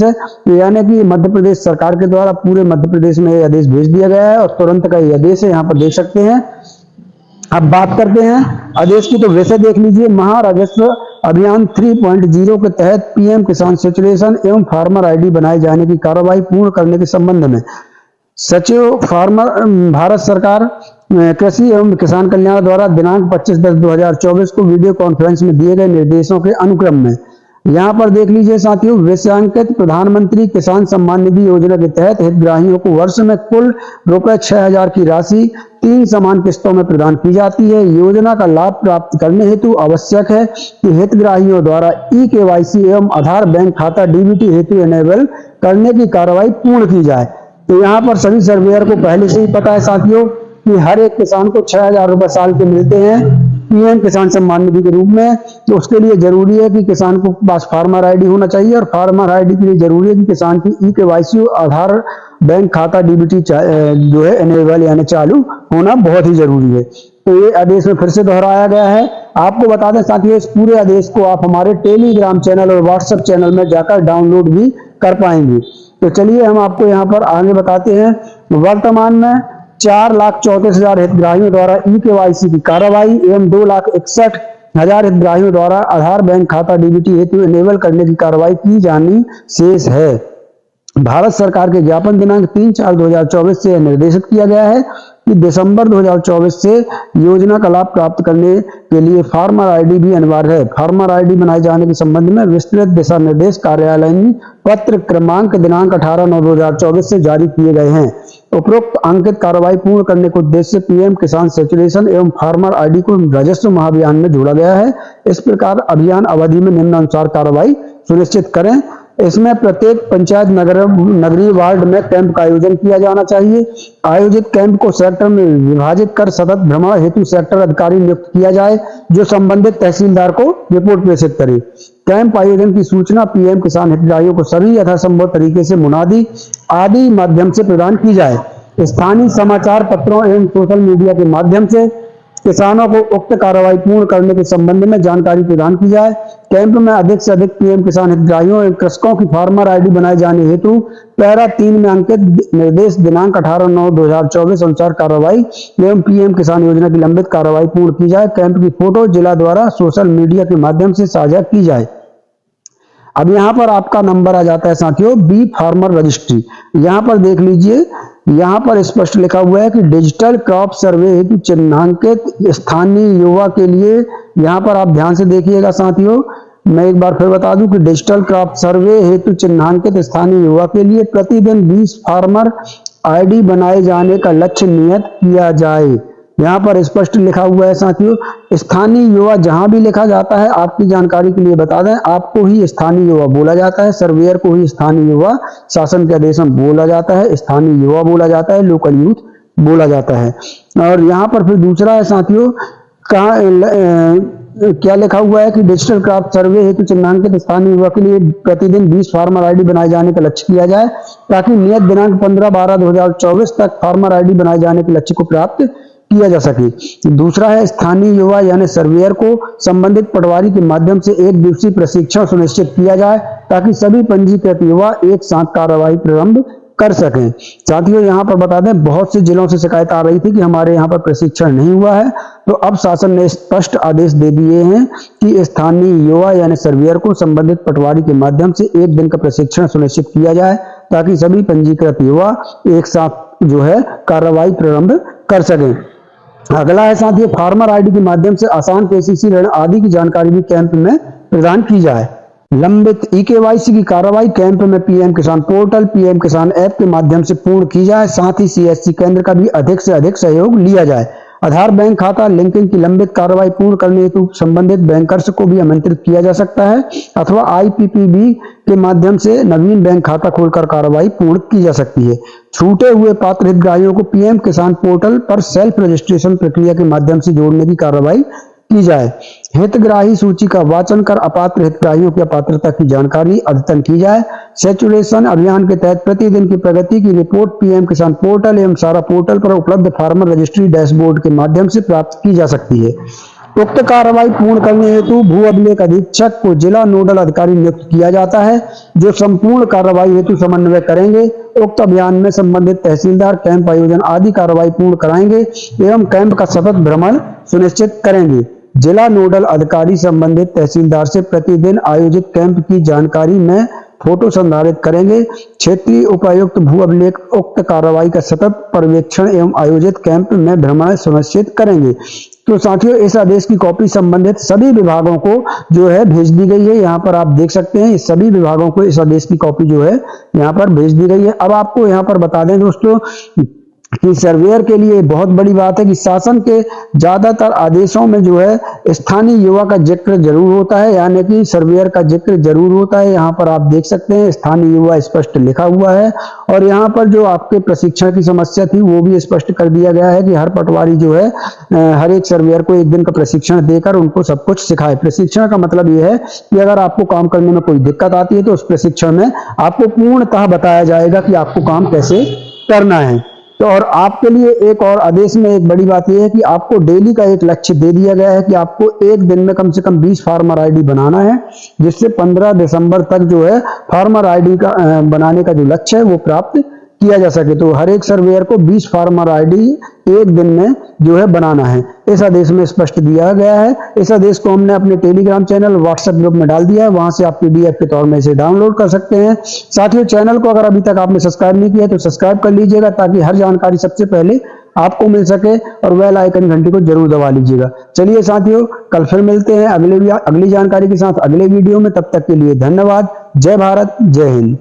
है। तो यानी कि मध्य प्रदेश सरकार के द्वारा पूरे मध्य प्रदेश में ये आदेश भेज दिया गया है और तुरंत का ये आदेश है, यहाँ पर देख सकते हैं। अब बात करते हैं आदेश की, तो वैसे देख लीजिए, महाराजस्व अभियान 3.0 के तहत पीएम किसान सैचुरेशन एवं फार्मर आईडी बनाए जाने की कार्रवाई पूर्ण करने के संबंध में सचिव फार्मर भारत सरकार कृषि एवं किसान कल्याण द्वारा दिनांक 25/10/2024 को वीडियो कॉन्फ्रेंस में दिए गए निर्देशों के अनुक्रम में यहाँ पर देख लीजिए साथियों, विषयांकित प्रधानमंत्री किसान सम्मान निधि योजना के तहत हितग्राहियों को वर्ष में कुल रुपए 6,000 की राशि 3 समान किस्तों में प्रदान की जाती है। योजना का लाभ प्राप्त करने हेतु आवश्यक है कि हितग्राहियों द्वारा ई-केवाईसी एवं आधार बैंक खाता डीबीटी हेतु इनेबल करने की कार्रवाई पूर्ण की जाए। तो यहाँ पर सभी सर्वेयर को पहले से ही पता है साथियों कि हर एक किसान को 6,000 रुपए साल के मिलते हैं पीएम किसान सम्मान निधि के रूप में। तो उसके लिए जरूरी है कि किसान को पास फार्मर आईडी होना चाहिए और फार्मर आईडी के लिए जरूरी है कि किसान की ई-केवाईसी आधार बैंक खाता डीबीटी जो है इनेबल यानी चालू होना बहुत ही जरूरी है। तो ये आदेश में फिर से दोहराया गया है। आपको बता दें साथियों, इस पूरे आदेश को आप हमारे टेलीग्राम चैनल और व्हाट्सएप चैनल में जाकर डाउनलोड भी कर पाएंगे। तो चलिए हम आपको यहाँ पर आगे बताते हैं। वर्तमान में 4,34,000 हितग्राहियों द्वारा ई-केवाईसी की कार्रवाई एवं 2,61,000 हितग्राहियों द्वारा आधार बैंक खाता डीबीटी हेतु इनेबल करने की कार्रवाई की जानी शेष है। भारत सरकार के ज्ञापन दिनांक 3/4/2024 से निर्देशित किया गया है कि दिसंबर 2024 से योजना का लाभ प्राप्त करने के लिए फार्मर आईडी भी अनिवार्य है। फार्मर आईडी बनाए जाने के संबंध में विस्तृत दिशा निर्देश कार्यालयीन पत्र क्रमांक दिनांक 18/9/2024 से जारी किए गए हैं। उपरोक्त अंकित कार्रवाई पूर्ण करने के उद्देश्य से पीएम किसान सैचुरेशन एवं फार्मर आईडी को राजस्व महाअभियान में जोड़ा गया है। इस प्रकार अभियान अवधि में निम्नानुसार कार्रवाई सुनिश्चित करें। इसमें प्रत्येक पंचायत नगरीय वार्ड में कैंप का आयोजन किया जाना चाहिए। आयोजित कैंप को सेक्टर में विभाजित कर सतत भ्रमण हेतु सेक्टर अधिकारी नियुक्त किया जाए जो संबंधित तहसीलदार को रिपोर्ट प्रेषित करे। कैंप आयोजन की सूचना पीएम किसान हितग्राहियों को सभी यथासंभव तरीके से मुनादी आदि माध्यम से प्रदान की जाए। स्थानीय समाचार पत्रों एवं सोशल मीडिया के माध्यम से किसानों को उक्त कार्रवाई पूर्ण करने के संबंध में जानकारी प्रदान की जाए। कैंप में अधिक से अधिक पीएम किसान हितग्राहियों एवं कृषकों की फार्मर आईडी बनाए जाने हेतु पैरा 3 में अंकित निर्देश दिनांक 18/9/2024 अनुसार कार्रवाई एवं पीएम किसान योजना की लंबित कार्रवाई पूर्ण की जाए। कैंप की फोटो जिला द्वारा सोशल मीडिया के माध्यम से साझा की जाए। अब यहाँ पर आपका नंबर आ जाता है साथियों बी फार्मर रजिस्ट्री। यहाँ पर देख लीजिए, यहाँ पर स्पष्ट लिखा हुआ है कि डिजिटल क्रॉप सर्वे हेतु चिन्हांकित स्थानीय युवा के लिए, यहाँ पर आप ध्यान से देखिएगा साथियों, मैं एक बार फिर बता दूं कि डिजिटल क्रॉप सर्वे हेतु चिन्हांकित स्थानीय युवा के लिए प्रतिदिन 20 फार्मर आईडी बनाए जाने का लक्ष्य नियत किया जाए। यहाँ पर स्पष्ट लिखा हुआ है साथियों। स्थानीय युवा जहां भी लिखा जाता है, आपकी जानकारी के लिए बता दें, आपको ही स्थानीय युवा बोला जाता है। सर्वेयर को ही स्थानीय युवा शासन के आदेश में बोला जाता है, स्थानीय युवा बोला जाता है, लोकल यूथ बोला जाता है। और यहाँ पर फिर दूसरा है साथियों, क्या लिखा हुआ है कि डिजिटल क्रॉप सर्वे हेतु चिन्हांकित स्थानीय युवा के लिए प्रतिदिन 20 फार्मर आईडी बनाए जाने का लक्ष्य किया जाए ताकि नियत दिनांक 15/12/2024 तक फार्मर आईडी बनाए जाने के लक्ष्य को प्राप्त किया जा सके। दूसरा है स्थानीय युवा यानी सर्वेयर को संबंधित पटवारी के माध्यम से 1 दिवसीय प्रशिक्षण सुनिश्चित किया जाए ताकि सभी पंजीकृत युवा एक साथ कार्रवाई प्रारंभ कर सकें। साथियों यहाँ पर बता दें, बहुत से जिलों से शिकायत आ रही थी कि हमारे यहाँ पर प्रशिक्षण नहीं हुआ है, तो अब शासन ने स्पष्ट आदेश दे दिए हैं कि स्थानीय युवा यानी सर्वेयर को संबंधित पटवारी के माध्यम से 1 दिन का प्रशिक्षण सुनिश्चित किया जाए ताकि सभी पंजीकृत युवा एक साथ जो है कार्रवाई प्रारंभ कर सकें। अगला है साथियों, फार्मर आईडी के माध्यम से आसान केसीसी ऋण आदि की जानकारी भी कैंप में प्रदान की जाए। लंबित ई-केवाईसी की कार्रवाई कैंप में पीएम किसान पोर्टल, पीएम किसान ऐप के माध्यम से पूर्ण की जाए। साथ ही सीएससी केंद्र का भी अधिक से अधिक सहयोग लिया जाए। आधार बैंक खाता लिंकिंग की लंबित कार्रवाई पूर्ण करने हेतु संबंधित बैंकर्स को भी आमंत्रित किया जा सकता है अथवा आईपीपीबी के माध्यम से नवीन बैंक खाता खोलकर कार्रवाई पूर्ण की जा सकती है। छूटे हुए पात्र हितग्राहियों को पीएम किसान पोर्टल पर सेल्फ रजिस्ट्रेशन प्रक्रिया के माध्यम से जोड़ने की कार्रवाई की जाए। हितग्राही सूची का वाचन कर अपात्र हितग्राहियों की अपात्रता की जानकारी अद्यतन की जाए। सैचुरेशन अभियान के तहत प्रतिदिन की प्रगति की रिपोर्ट पीएम किसान पोर्टल एवं सारा पोर्टल पर उपलब्ध फार्मर रजिस्ट्री डैशबोर्ड के माध्यम से प्राप्त की जा सकती है। उक्त कार्रवाई पूर्ण करने हेतु भू अभिलेख अधीक्षक को जिला नोडल अधिकारी नियुक्त किया जाता है, जो संपूर्ण कार्रवाई हेतु समन्वय करेंगे। उक्त अभियान में संबंधित तहसीलदार कैंप आयोजन आदि कार्रवाई पूर्ण कराएंगे एवं कैंप का सतत भ्रमण सुनिश्चित करेंगे। जिला नोडल अधिकारी संबंधित तहसीलदार से प्रतिदिन आयोजित कैंप की जानकारी में फोटो संधारित करेंगे। क्षेत्रीय उपायुक्त भू अभिलेख उक्त कार्रवाई का सतत पर्यवेक्षण एवं आयोजित कैंप में भ्रमण सुनिश्चित करेंगे। तो साथियों, इस आदेश की कॉपी संबंधित सभी विभागों को जो है भेज दी गई है। यहाँ पर आप देख सकते हैं, सभी विभागों को इस आदेश की कॉपी जो है यहाँ पर भेज दी गई है। अब आपको यहाँ पर बता दें दोस्तों कि सर्वेयर के लिए बहुत बड़ी बात है कि शासन के ज्यादातर आदेशों में जो है स्थानीय युवा का जिक्र जरूर होता है, यानी कि सर्वेयर का जिक्र जरूर होता है। यहाँ पर आप देख सकते हैं स्थानीय युवा स्पष्ट लिखा हुआ है। और यहाँ पर जो आपके प्रशिक्षण की समस्या थी वो भी स्पष्ट कर दिया गया है कि हर पटवारी जो है हर एक सर्वेयर को एक दिन का प्रशिक्षण देकर उनको सब कुछ सिखाए। प्रशिक्षण का मतलब ये है कि अगर आपको काम करने में कोई दिक्कत आती है तो उस प्रशिक्षण में आपको पूर्णतः बताया जाएगा कि आपको काम कैसे करना है। तो और आपके लिए एक और आदेश में एक बड़ी बात यह है कि आपको डेली का एक लक्ष्य दे दिया गया है कि आपको एक दिन में कम से कम 20 फार्मर आईडी बनाना है, जिससे 15 दिसंबर तक जो है फार्मर आईडी का बनाने का जो लक्ष्य है वो प्राप्त किया जा सके। तो हर एक सर्वेयर को 20 फार्मर आईडी एक दिन में जो है बनाना है, इस आदेश में स्पष्ट दिया गया है। इस आदेश को हमने अपने टेलीग्राम चैनल व्हाट्सएप ग्रुप में डाल दिया है, वहां से आप पीडीएफ के तौर में इसे डाउनलोड कर सकते हैं। साथियों, चैनल को अगर अभी तक आपने सब्सक्राइब नहीं किया तो सब्सक्राइब कर लीजिएगा ताकि हर जानकारी सबसे पहले आपको मिल सके, और बेल आइकन घंटी को जरूर दबा लीजिएगा। चलिए साथियों, कल फिर मिलते हैं अगली जानकारी के साथ अगले वीडियो में। तब तक के लिए धन्यवाद। जय भारत, जय हिंद।